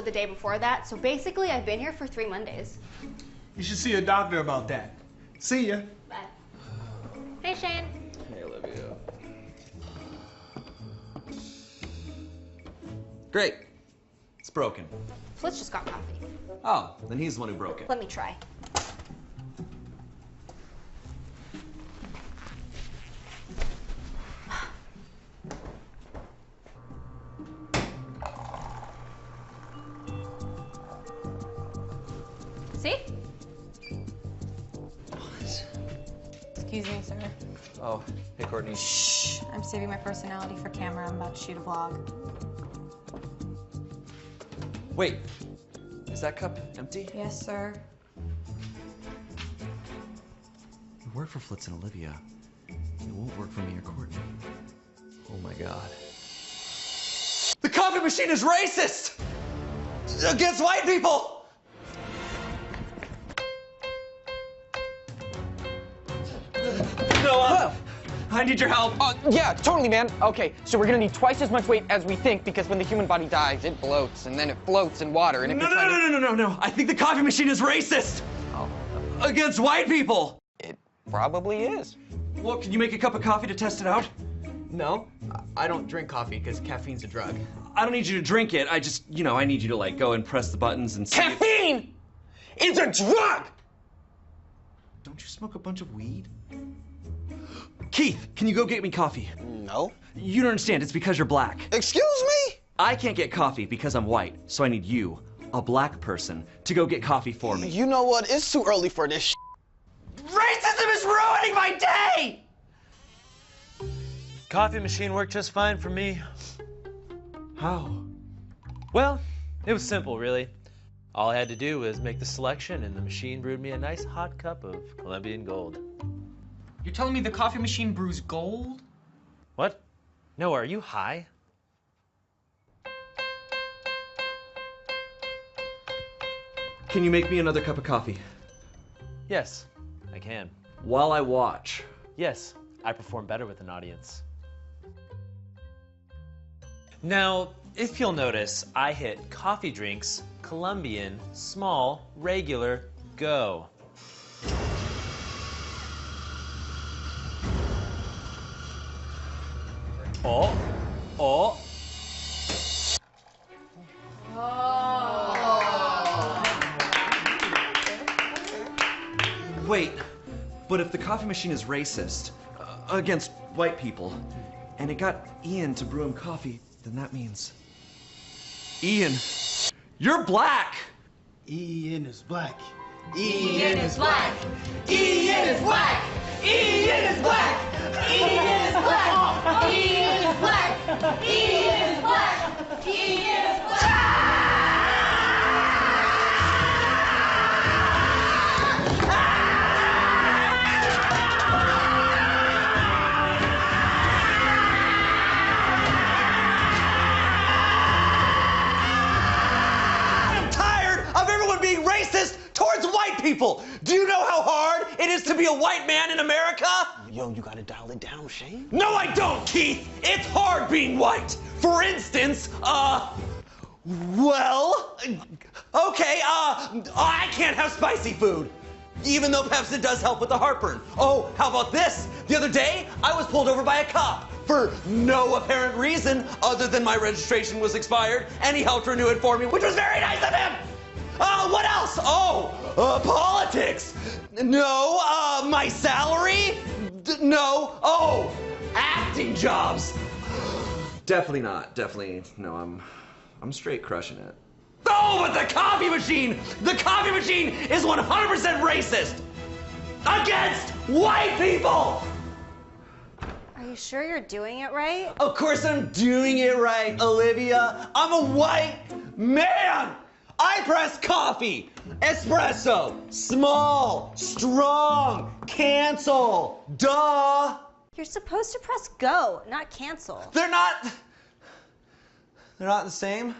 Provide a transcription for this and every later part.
The day before that, so basically I've been here for 3 Mondays. You should see a doctor about that. See ya. Bye. Hey, Shayne. Hey, Olivia. Great. It's broken. Hluch just got coffee. Oh, then he's the one who broke it. Let me try. See? Excuse me, sir. Oh, hey, Courtney. Shh. I'm saving my personality for camera. I'm about to shoot a vlog. Wait, is that cup empty? Yes, sir. It worked for Flitz and Olivia. It won't work for me or Courtney. Oh my God. The coffee machine is racist! Against white people! No, I need your help. Yeah, totally, man. Okay, so we're gonna need twice as much weight as we think because when the human body dies, it bloats and then it floats in water. And if No. I think the coffee machine is racist. Oh. Against white people. It probably is. Well, can you make a cup of coffee to test it out? No, I don't drink coffee because caffeine's a drug. I don't need you to drink it. I just, I need you to like go and press the buttons and see. Caffeine is a drug! Don't you smoke a bunch of weed? Keith, can you go get me coffee? No. You don't understand, it's because you're black. Excuse me? I can't get coffee because I'm white, so I need you, a black person, to go get coffee for me. You know what? It's too early for this. Racism is ruining my day! Coffee machine worked just fine for me. How? Well, it was simple, really. All I had to do was make the selection, and the machine brewed me a nice hot cup of Colombian gold. You're telling me the coffee machine brews gold? What? No, are you high? Can you make me another cup of coffee? Yes, I can. While I watch. Yes, I perform better with an audience. Now, if you'll notice, I hit coffee drinks, Colombian, small, regular, go. Oh. Wait, but if the coffee machine is racist against white people, and it got Ian to brew him coffee, then that means Ian, you're black. Ian is black. Ian is black. Ian is black. Ian is black. Ian is black. Ian is black. Ian is black. Ian is black. I'm tired of everyone being racist towards white people. Do you know how hard it is to be a white man in America? Yo, you gotta dial it down, Shayne. No, I don't, Keith. It's hard being white. For instance, well, okay, I can't have spicy food, even though Pepsi does help with the heartburn. Oh, how about this? The other day, I was pulled over by a cop for no apparent reason other than my registration was expired, and he helped renew it for me, which was very nice of him. What else? Oh, politics. No, my salary? No. Oh, acting jobs. Definitely not. Definitely, no, I'm straight crushing it. Oh, but the coffee machine! The coffee machine is 100% racist! Against white people! Are you sure you're doing it right? Of course I'm doing it right, Olivia. I'm a white man! I press coffee, espresso, small, strong, cancel, duh! You're supposed to press go, not cancel. They're not the same?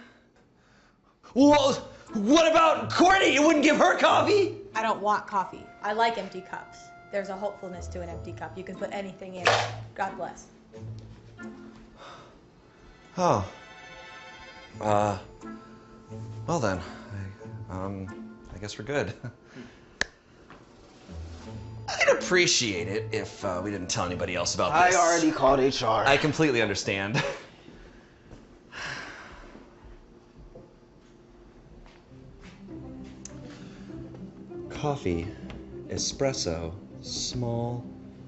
Well, what about Courtney? You wouldn't give her coffee? I don't want coffee. I like empty cups. There's a hopefulness to an empty cup. You can put anything in. God bless. Oh. Well then, I guess we're good. I'd appreciate it if we didn't tell anybody else about this. I already called HR. I completely understand. Coffee, espresso, small,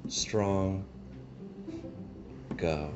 strong, go.